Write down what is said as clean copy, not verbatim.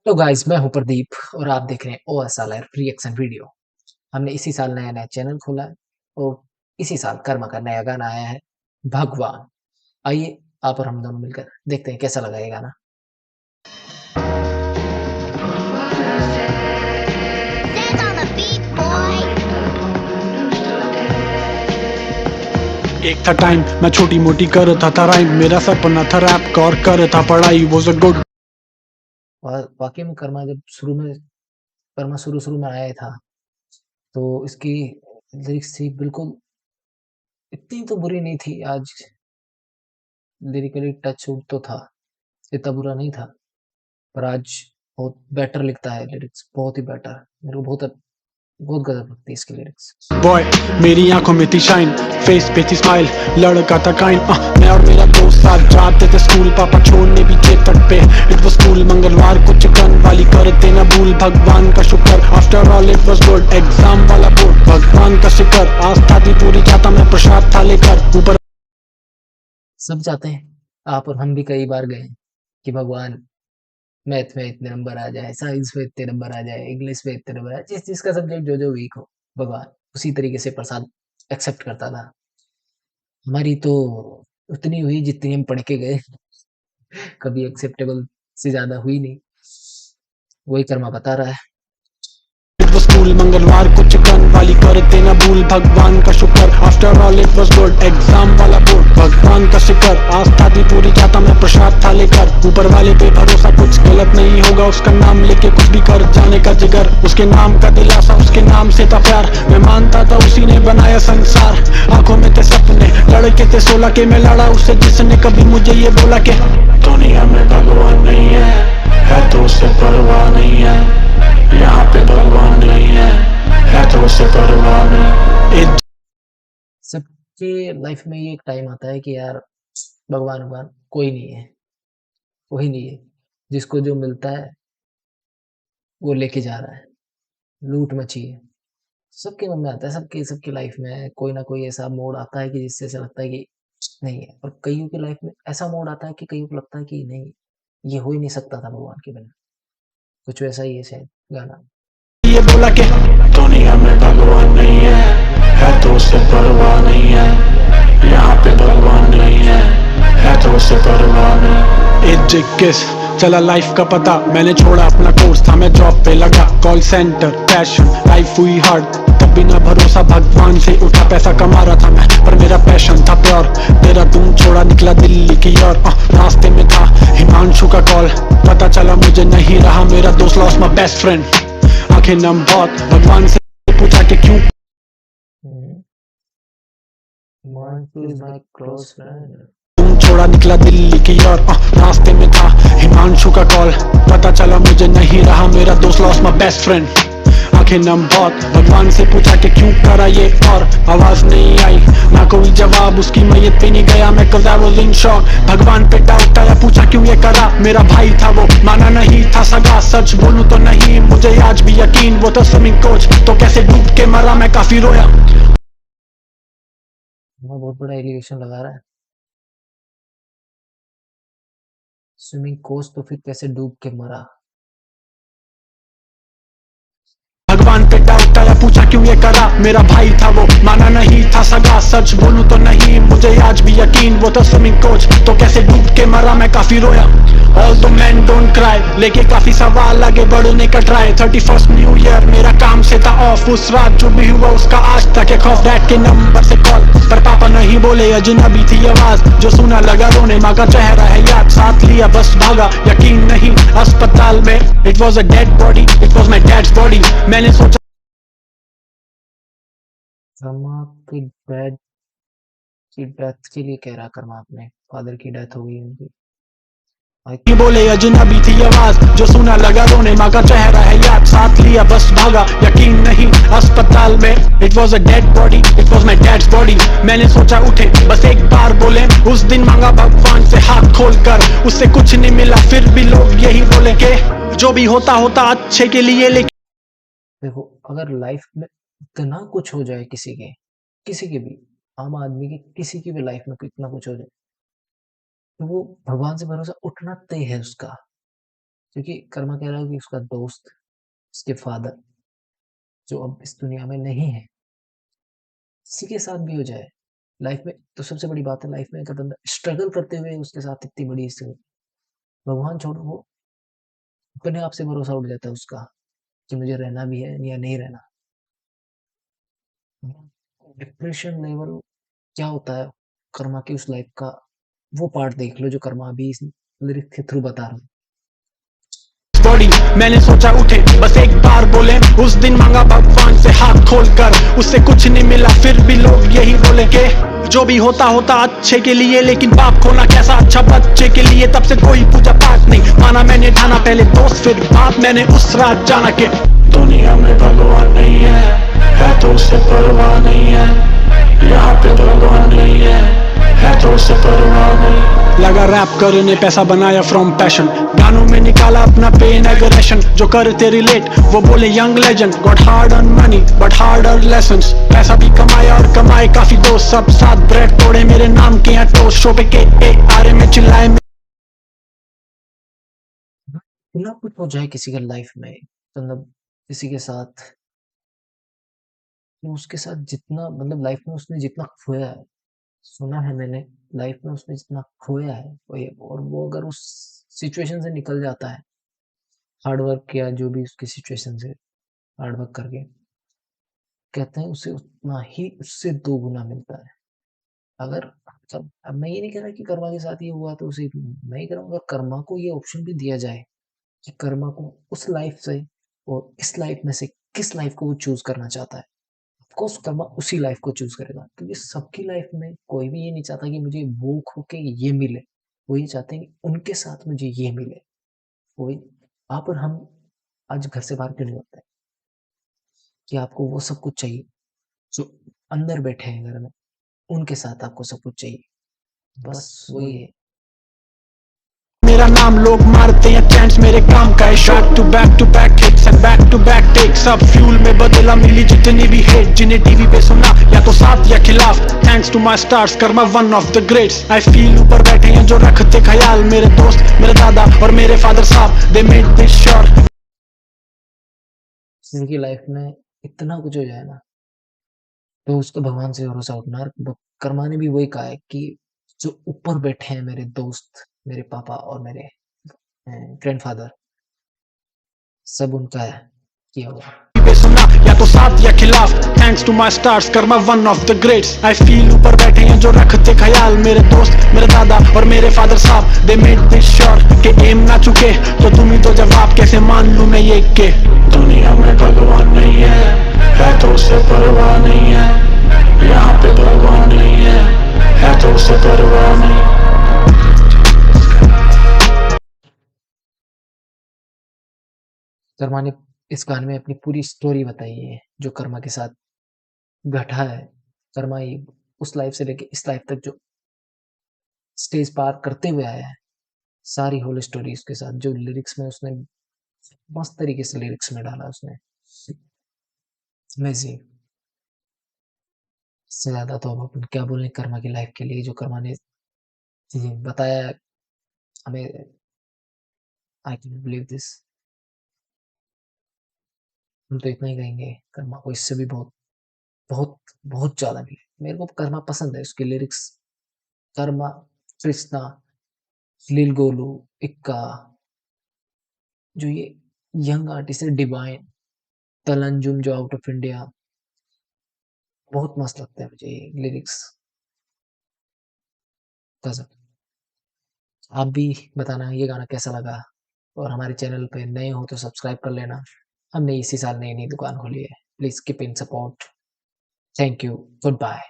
तो गाइस मैं हूं प्रदीप और आप देख रहे हैं OSLR रिएक्शन वीडियो। हमने इसी साल नया चैनल खोला है और इसी साल कर्मा का नया गाना आया है भगवान। आइए आप और हम दोनों मिलकर देखते हैं कैसा लगा ये गाना। Stand on the beat, boy. एक था टाइम मैं छोटी मोटी करता था राइम, मेरा सपना था रैप का और करता पढ़ाई। वाज अ गुड वाकई में कर्मा शुरू में आया था तो इसकी लिरिक्स थी बिल्कुल इतनी तो बुरी नहीं थी। आज लिरिकली टच तो था, इतना बुरा नहीं था, पर आज बहुत बेटर लिखता है लिरिक्स, बहुत ही बेटर। मेरे को बहुत गजब लगती है इसकी लिरिक्स। बॉय, मेरी आंखों में थी शाइन, फेस पे थी स्माइल, लड़का था काइन। मैं और मेरा दोस्त साथ जाते थे स्कूल, पापा छोड़ने भी थे तट पे। इट वाज स्कूल, मंगलवार को चिकन वाली करते ना भूल, भगवान का शुक्र after all it was good. Exam वाला बोर्ड भगवान का शिकर, आस्था थी पूरी, जाता मैं प्रसाद था लेकर ऊपर। सब चाहते हैं, आप और हम भी कई बार गए कि भगवान मैथ में इतने नंबर आ जाए, साइंस में इतने नंबर आ जाए, इंग्लिश में इतने नंबर आ जाए, जिस जिसका सब्जेक्ट जो वीक हो, भगवान उसी तरीके से प्रसाद एक्सेप्ट करता था। हमारी तो उतनी हुई जितनी हम पढ़ के गए, कभी एक्सेप्टेबल से ज्यादा हुई नहीं। वही कर्मा बता रहा है। स्कूल, मंगलवार को चिकन वाली करते ना भूल, भगवान का शुक्र after all it was good. Exam वाला बोर्ड भगवान का शिकर, आस्था थी पूरी, जाता मैं प्रसाद था लेकर ऊपर वाले पे भरोसा, कुछ गलत नहीं होगा, उसका नाम लेके कुछ भी कर जाने का जिगर, उसके नाम का दिलासा, उसके नाम से था प्यार। मैं मानता था उसी ने बनाया संसार, आंखों में थे सपने, लड़के थे 16 के, मैं लड़ा उससे जिसने कभी मुझे ये बोला कि दुनिया में भगवान नहीं है तो उसे परवाह नहीं है, यहाँ पे भगवान नहीं है तो उसे परवाह नहीं। सबके लाइफ में ये एक टाइम आता है कि यार भगवान कोई नहीं है, कोई नहीं है। जिसको जो मिलता है वो लेके जा रहा है, लूट मची है। सबके मन में आता है, सबके सबकी लाइफ में कोई ना कोई ऐसा मोड़ आता है कि जिससे ऐसा लगता है कि नहीं है, और कईयों की लाइफ में ऐसा मोड़ आता है कि कईयों को लगता है कि नहीं, ये हो ही नहीं सकता था भगवान के बिना। कुछ वैसा ही है शायद गाना। ये बोला कि दुनिया में भगवान नहीं है तो उसे परवाह नहीं है, यहाँ पे भगवान नहीं है तो उसे परवाह नहीं। 21 चला लाइफ का पता, मैंने छोड़ा अपना कोर्स, था मैं जॉब पे लगा, कॉल सेंटर पैशन, लाइफ हुई हार्ड, तब बिना भरोसा भगवान से उठा, पैसा कमा रहा था मैं पर मेरा पैशन था प्योर। तेरा तुम छोड़ा निकला दिल्ली की ओर, रास्ते में था हिमांशु का कॉल, पता चला मुझे नहीं रहा मेरा दोस्त, लॉस्ट माय बेस्ट फ्रेंड। आंखें नम बहुत, भगवान से पूछा कि क्यों। Himanshu is my close friend. तुम छोड़ा निकला दिल्ली की ओर, रास्ते में था हिमांशु का कॉल, पता चला मुझे नहीं रहा मेरा दोस्त, लॉस्ट माय बेस्ट फ्रेंड। आंखें नम बहुत, भगवान से पूछा कि क्यों करा ये, और आवाज नहीं आई ना कोई जवाब, उसकी मैयत पे नहीं गया मैं, cause I was in shock। भगवान पे डाउट आया, पूछा क्यों ये करा, मेरा भाई था वो, माना नहीं था सगा, सच बोलूं तो नहीं मुझे आज भी यकीन, वो था स्विमिंग कोच तो कैसे डूब के मरा, मैं काफी रोया। वह बहुत बड़ा एलिगेशन लगा रहा है। स्विमिंग कोच तो फिर कैसे डूब के मरा। भगवान पे डाउट आया, पूछा क्यों ये करा, मेरा भाई था वो, माना नहीं था सगा, सच बोलूं तो नहीं मुझे आज भी यकीन, वो था स्विमिंग कोच तो कैसे डूब के मरा, मैं काफी रोया। All the man don't cry लेके काफी सवाल आगे बढ़ने का ट्राई, 31st न्यू ईयर मेरा काम से था ऑफ, उस रात जो भी हुआ उसका आज तक खौफ, डैड के नंबर से कॉल पर पापा नहीं बोले, अजनबी थी आवाज जो सुना लगा रोने, माँ का चेहरा है याद, साथ लिया बस भागा, यकीन नहीं अस्पताल में, it was a dead body, it was my dad's body. मैंने सोचा कर्मा की डेथ के लिए कह रहा, कर्मा अपने फादर की डेथ हो गई उनकी। ही बोले, अजनबी थी आवाज जो सुना लगा रोने, माँ का चेहरा है याद, साथ लिया बस भागा, यकीन नहीं अस्पताल में, it was a dead body, it was my dad's body. मैंने सोचा उठे बस एक बार बोले, उस दिन मांगा भगवान से हाथ खोल कर, उससे कुछ नहीं मिला, फिर भी लोग यही बोले कि जो भी होता होता अच्छे के लिए, लेकिन देखो, अगर लाइफ में इतना कुछ हो जाए किसी के भी, आम आदमी के किसी की भी लाइफ में इतना कुछ हो जाए, तो वो भगवान से भरोसा उठना तय है उसका। क्योंकि कर्मा कह रहा है कि उसका दोस्त, उसके फादर जो अब इस दुनिया में नहीं है, किसी के साथ भी हो जाए लाइफ में, तो सबसे बड़ी बात है लाइफ में अगर बंदा स्ट्रगल करते हुए उसके साथ इतनी बड़ी भगवान छोड़ो, वो अपने आप से भरोसा उठ जाता है उसका कि मुझे रहना भी है या नहीं रहना। डिप्रेशन लेवल क्या होता है कर्मा की उस लाइफ का, वो पार्ट देख लो जो कर्मा अभी इस लिरिक्स के थ्रू बता रहा हूँ। बॉडी मैंने सोचा उठे बस एक बार बोले, उस दिन मांगा भगवान से हाथ खोलकर, उससे कुछ नहीं मिला फिर भी लोग यही बोले कि जो भी होता होता अच्छे के लिए, लेकिन बाप खोना कैसा अच्छा बच्चे के लिए। तब से कोई पूजा पाठ नहीं माना मैंने, ठाना पहले दोस्त फिर बाप, मैंने उस रात जाना के दुनिया में भगवान नहीं है तो उसे परवाह नहीं है, यहाँ पे भगवान नहीं है तो उसे परवाह नहीं। लगा रैप करने पैसा बनाया फ्रॉम पैशन, गानों में निकाला अपना पेन एग्रेशन, जो करते रिलेट वो बोले young legend, got hard earn money but harder lessons. पैसा भी कमाया और कमाए काफी दोस्त, सब साथ ब्रेड तोड़े मेरे नाम के यहाँ टोस्ट, शो पे के आरे में चिल्लाए। ना कुछ हो जाए किसी के लाइफ में, मतलब किसी के साथ, तो उसके साथ जितना मतलब लाइफ में उसने जितना खोया है, सुना है मैंने लाइफ में उसने जितना खोया है और वो अगर उस सिचुएशन से निकल जाता है, हार्ड वर्क किया जो भी उसकी सिचुएशन से हार्ड वर्क करके, कहते हैं उसे उतना ही उससे 2 गुना मिलता है। अगर अब मैं ये नहीं कह रहा कि कर्मा के साथ ये हुआ तो उसे, मैं ये कह रहा हूँ अगर कर्मा को ये ऑप्शन भी दिया जाए कि कर्मा को उस लाइफ से और इस लाइफ में से किस लाइफ को वो चूज करना चाहता है, ऑफकोर्स कर्मा उसी लाइफ को चूज करेगा, क्योंकि सबकी लाइफ में कोई भी ये नहीं चाहता कि मुझे वो खो के ये मिले, वो ये चाहते हैं कि उनके साथ मुझे ये मिले। वही आप और हम आज घर से बाहर क्यों नहीं होते, कि आपको वो सब कुछ चाहिए जो अंदर बैठे हैं घर में, उनके साथ आपको सब कुछ चाहिए, बस वही है। मेरा नाम लोग मारते हैं चैंस मेरे काम का है, shot to back hits and back to back takes, सब फ्यूल में बदला मिली जितनी भी हेट, जिन्हें टीवी पे सुना या तो साथ या खिलाफ, thanks to my stars karma one of the greats. I feel ऊपर बैठे हैं जो रखते ख्याल, मेरे दोस्त मेरे दादा और मेरे फादर साहब, दे मेड दिस श्योर। जिनकी लाइफ में इतना कुछ हो जाए ना, तो उसको भगवान से भरोसा उठना। और कर्मा ने भी वही कहा है कि जो ऊपर बैठे हैं मेरे दोस्त, मेरे पापा और मेरे ग्रैंडफादर, सब उनका है किया हुआ। पे सुना या तो साथ या खिलाफ, thanks to my stars karma one of the greats. I feel ऊपर बैठे हैं जो रखते ख्याल, मेरे दोस्त मेरे दादा और मेरे फादर साहब, दे मेड दिस श्योर के एम ना चुके तो तुम ही तो जवाब, कैसे मान लूं मैं ये के दुनिया में भगवान नहीं है तो उसे परवाह नहीं है, यहाँ पे भगवान नहीं है तो उसे परवाह नहीं। कर्मा ने इस गाने में अपनी पूरी स्टोरी बताई है जो कर्मा के साथ घटा है। कर्मा ही उस लाइफ से लेके इस लाइफ तक जो स्टेज पार करते हुए आया है, सारी होल स्टोरी उसके साथ, जो लिरिक्स में उसने मस्त तरीके से लिरिक्स में डाला उसने, अमेजिंग। इससे ज्यादा तो अब अपन क्या बोलें कर्मा की लाइफ के लिए, जो कर्मा ने बताया हमें। I can believe this. हम तो इतना ही कहेंगे, कर्मा को इससे भी बहुत बहुत बहुत ज्यादा मिले। मेरे को कर्मा पसंद है, उसके लिरिक्स, कर्मा, कृष्णा, लील गोलू, इक्का, जो ये यंग आर्टिस्ट है, डिवाइन, तलंजुम जो आउट ऑफ इंडिया, बहुत मस्त लगता है मुझे ये लिरिक्स। गजब। आप भी बताना ये गाना कैसा लगा, और हमारे चैनल पे नए हो तो सब्सक्राइब कर लेना। हमने इसी साल नई नई दुकान खोली है, please keep in support. Thank you, good bye.